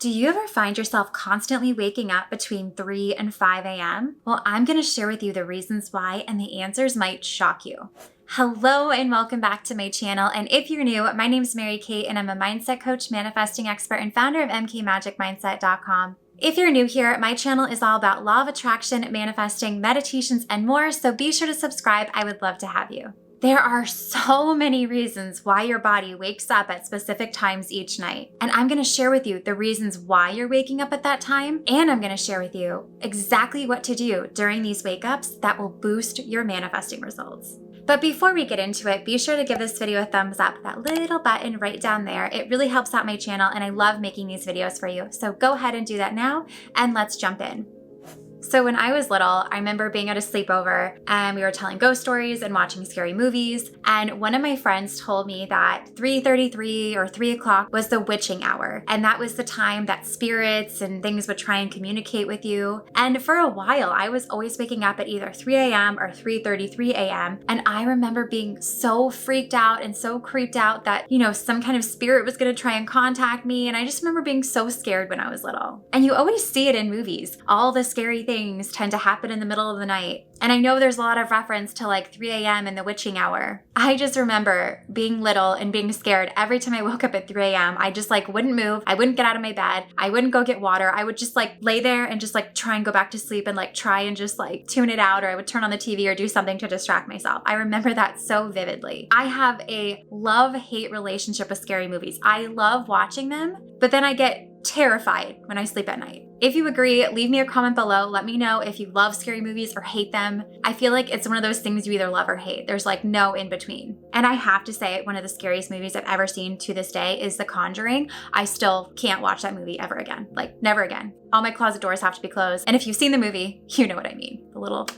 Do you ever find yourself constantly waking up between 3 and 5 a.m.? Well, I'm going to share with you the reasons why, and the answers might shock you. Hello and welcome back to my channel. And if you're new, my name is Mary Kate and I'm a mindset coach, manifesting expert, and founder of mkmagicmindset.com. If you're new here, my channel is all about law of attraction, manifesting, meditations, and more, so be sure to subscribe. I would love to have you. There are so many reasons why your body wakes up at specific times each night. And I'm going to share with you the reasons why you're waking up at that time. And I'm going to share with you exactly what to do during these wake ups that will boost your manifesting results. But before we get into it, be sure to give this video a thumbs up, that little button right down there. It really helps out my channel and I love making these videos for you. So go ahead and do that now and let's jump in. So when I was little, I remember being at a sleepover and we were telling ghost stories and watching scary movies. And one of my friends told me that 3:33 or 3 o'clock was the witching hour. And that was the time that spirits and things would try and communicate with you. And for a while, I was always waking up at either 3 a.m. or 3:33 a.m. And I remember being so freaked out and so creeped out that, some kind of spirit was going to try and contact me. And I just remember being so scared when I was little. And you always see it in movies. All the scary things tend to happen in the middle of the night. And I know there's a lot of reference to like 3 a.m. and the witching hour. I just remember being little and being scared every time I woke up at 3 a.m. I just wouldn't move. I wouldn't get out of my bed. I wouldn't go get water. I would just lay there and just try and go back to sleep and try and just tune it out, or I would turn on the TV or do something to distract myself. I remember that so vividly. I have a love-hate relationship with scary movies. I love watching them, but then I get terrified when I sleep at night. If you agree, leave me a comment below. Let me know if you love scary movies or hate them. I feel like it's one of those things you either love or hate. There's no in between. And I have to say, one of the scariest movies I've ever seen to this day is The Conjuring. I still can't watch that movie ever again. Never again. All my closet doors have to be closed. And if you've seen the movie, you know what I mean. The little...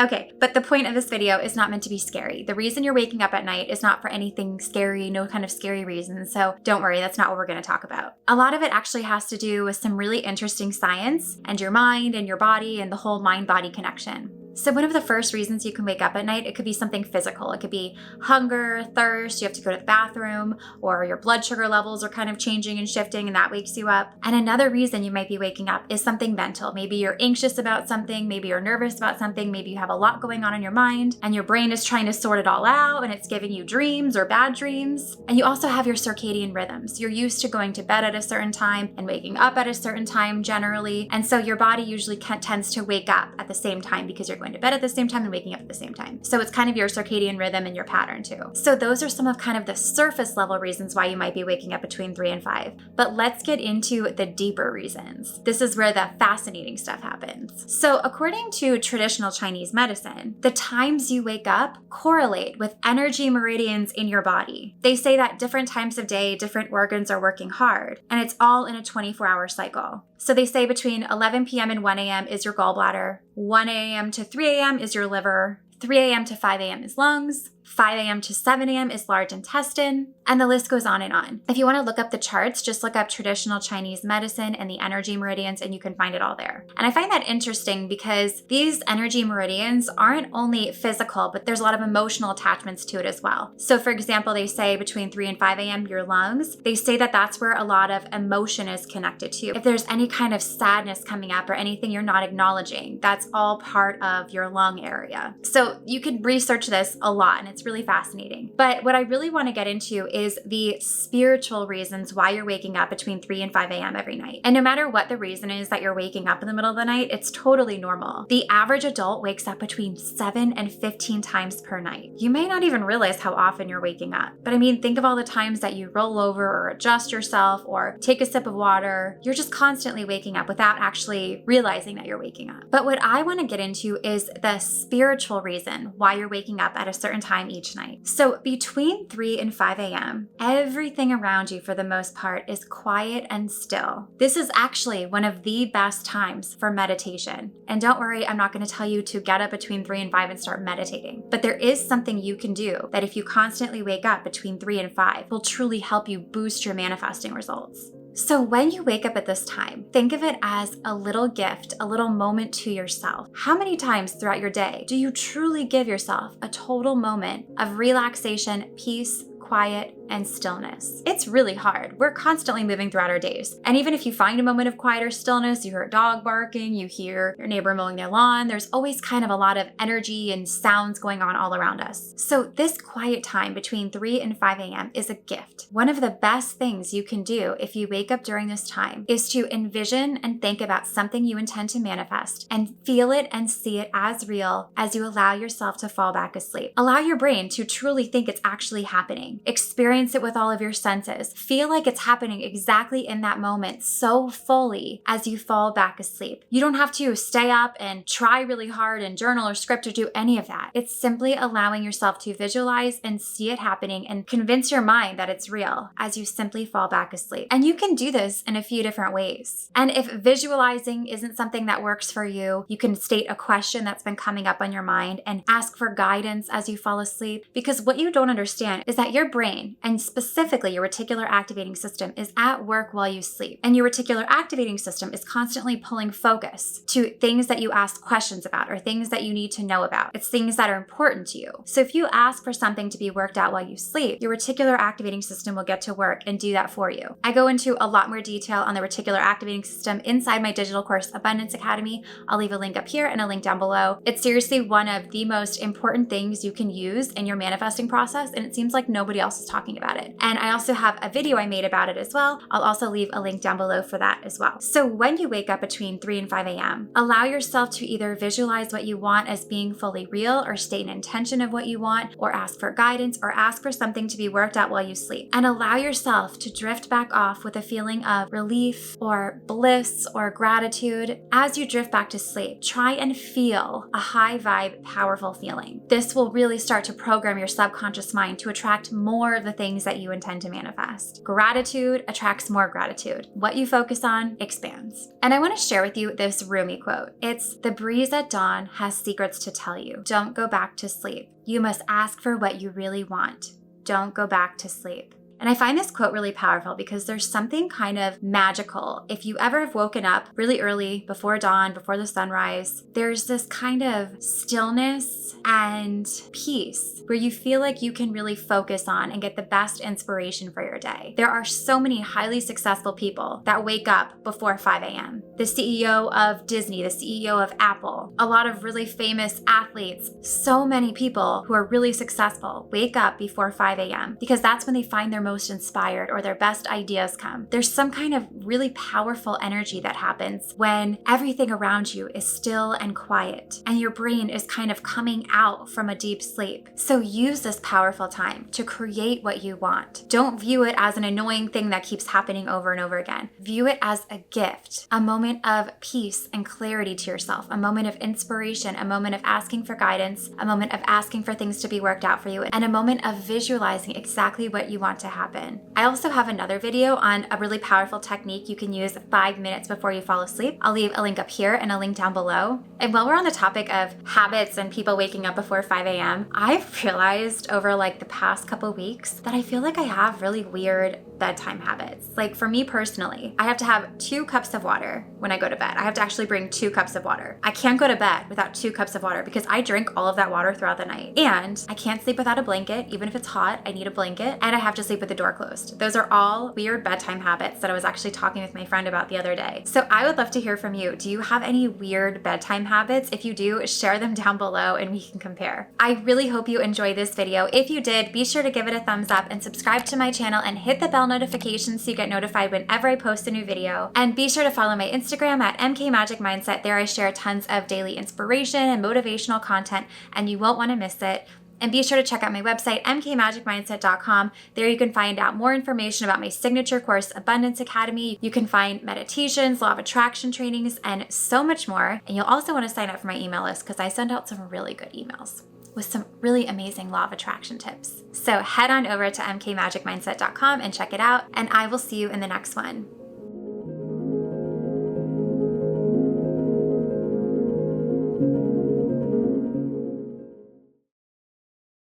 Okay, but the point of this video is not meant to be scary. The reason you're waking up at night is not for anything scary, no kind of scary reason. So don't worry, that's not what we're going to talk about. A lot of it actually has to do with some really interesting science and your mind and your body and the whole mind-body connection. So one of the first reasons you can wake up at night, it could be something physical. It could be hunger, thirst, you have to go to the bathroom, or your blood sugar levels are kind of changing and shifting and that wakes you up. And another reason you might be waking up is something mental. Maybe you're anxious about something, maybe you're nervous about something, maybe you have a lot going on in your mind and your brain is trying to sort it all out and it's giving you dreams or bad dreams. And you also have your circadian rhythms. You're used to going to bed at a certain time and waking up at a certain time generally. And so your body usually tends to wake up at the same time because you're going to bed at the same time and waking up at the same time. So it's kind of your circadian rhythm and your pattern too. So those are some of kind of the surface level reasons why you might be waking up between 3 and 5. But let's get into the deeper reasons. This is where the fascinating stuff happens. So according to traditional Chinese medicine, the times you wake up correlate with energy meridians in your body. They say that different times of day, different organs are working hard, and it's all in a 24-hour cycle. So they say between 11 p.m. and 1 a.m. is your gallbladder, 1 a.m. to 3 a.m. is your liver, 3 a.m. to 5 a.m. is lungs, 5 a.m. to 7 a.m. is large intestine, and the list goes on and on. If you want to look up the charts, just look up traditional Chinese medicine and the energy meridians and you can find it all there. And I find that interesting because these energy meridians aren't only physical, but there's a lot of emotional attachments to it as well. So for example, they say between 3 and 5 a.m. your lungs, they say that that's where a lot of emotion is connected to. If there's any kind of sadness coming up or anything you're not acknowledging, that's all part of your lung area. So you could research this a lot and it's really fascinating. But what I really want to get into is the spiritual reasons why you're waking up between 3 and 5 a.m. every night. And no matter what the reason is that you're waking up in the middle of the night, it's totally normal. The average adult wakes up between 7 and 15 times per night. You may not even realize how often you're waking up. But I mean, think of all the times that you roll over or adjust yourself or take a sip of water. You're just constantly waking up without actually realizing that you're waking up. But what I want to get into is the spiritual reason why you're waking up at a certain time each night. So between 3 and 5 a.m., everything around you for the most part is quiet and still. This is actually one of the best times for meditation. And don't worry, I'm not going to tell you to get up between 3 and 5 and start meditating. But there is something you can do that if you constantly wake up between 3 and 5 will truly help you boost your manifesting results. So when you wake up at this time, think of it as a little gift, a little moment to yourself. How many times throughout your day do you truly give yourself a total moment of relaxation, peace, quiet and stillness. It's really hard. We're constantly moving throughout our days. And even if you find a moment of quiet or stillness, you hear a dog barking, you hear your neighbor mowing their lawn, there's always kind of a lot of energy and sounds going on all around us. So this quiet time between 3 and 5 a.m. is a gift. One of the best things you can do if you wake up during this time is to envision and think about something you intend to manifest and feel it and see it as real as you allow yourself to fall back asleep. Allow your brain to truly think it's actually happening. Experience it with all of your senses. Feel like it's happening exactly in that moment so fully as you fall back asleep. You don't have to stay up and try really hard and journal or script or do any of that. It's simply allowing yourself to visualize and see it happening and convince your mind that it's real as you simply fall back asleep. And you can do this in a few different ways. And if visualizing isn't something that works for you, you can state a question that's been coming up on your mind and ask for guidance as you fall asleep. Because what you don't understand is that your brain, and specifically your reticular activating system, is at work while you sleep. And your reticular activating system is constantly pulling focus to things that you ask questions about or things that you need to know about. It's things that are important to you. So if you ask for something to be worked out while you sleep, your reticular activating system will get to work and do that for you. I go into a lot more detail on the reticular activating system inside my digital course, Abundance Academy. I'll leave a link up here and a link down below. It's seriously one of the most important things you can use in your manifesting process, and it seems like nobody else is talking about it. And I also have a video I made about it as well. I'll also leave a link down below for that as well. So when you wake up between 3 and 5 a.m., allow yourself to either visualize what you want as being fully real or state an intention of what you want or ask for guidance or ask for something to be worked out while you sleep. And allow yourself to drift back off with a feeling of relief or bliss or gratitude. As you drift back to sleep, try and feel a high vibe, powerful feeling. This will really start to program your subconscious mind to attract more of the things that you intend to manifest. Gratitude attracts more gratitude. What you focus on expands. And I want to share with you this Rumi quote. It's, "The breeze at dawn has secrets to tell you. Don't go back to sleep. You must ask for what you really want. Don't go back to sleep." And I find this quote really powerful because there's something kind of magical. If you ever have woken up really early, before dawn, before the sunrise, there's this kind of stillness and peace where you feel like you can really focus on and get the best inspiration for your day. There are so many highly successful people that wake up before 5 a.m. The CEO of Disney, the CEO of Apple, a lot of really famous athletes, so many people who are really successful wake up before 5 a.m. because that's when they find their most inspired or their best ideas come. There's some kind of really powerful energy that happens when everything around you is still and quiet and your brain is kind of coming out from a deep sleep. So use this powerful time to create what you want. Don't view it as an annoying thing that keeps happening over and over again. View it as a gift, a moment of peace and clarity to yourself, a moment of inspiration, a moment of asking for guidance, a moment of asking for things to be worked out for you, and a moment of visualizing exactly what you want to happen. I also have another video on a really powerful technique you can use 5 minutes before you fall asleep. I'll leave a link up here and a link down below. And while we're on the topic of habits and people waking up before 5 a.m., I've realized over like the past couple weeks that I feel like I have really weird bedtime habits. Like for me personally, I have to have 2 cups of water when I go to bed. I have to actually bring 2 cups of water. I can't go to bed without 2 cups of water because I drink all of that water throughout the night. And I can't sleep without a blanket. Even if it's hot, I need a blanket. And I have to sleep with the door closed. Those are all weird bedtime habits that I was actually talking with my friend about the other day. So I would love to hear from you. Do you have any weird bedtime habits? If you do, share them down below and we can compare. I really hope you enjoyed this video. If you did, be sure to give it a thumbs up and subscribe to my channel and hit the bell notification so you get notified whenever I post a new video. And be sure to follow my Instagram at mkmagicmindset. There I share tons of daily inspiration and motivational content and you won't want to miss it. And be sure to check out my website, mkmagicmindset.com. There you can find out more information about my signature course, Abundance Academy. You can find meditations, law of attraction trainings, and so much more. And you'll also want to sign up for my email list because I send out some really good emails with some really amazing law of attraction tips. So head on over to mkmagicmindset.com and check it out. And I will see you in the next one.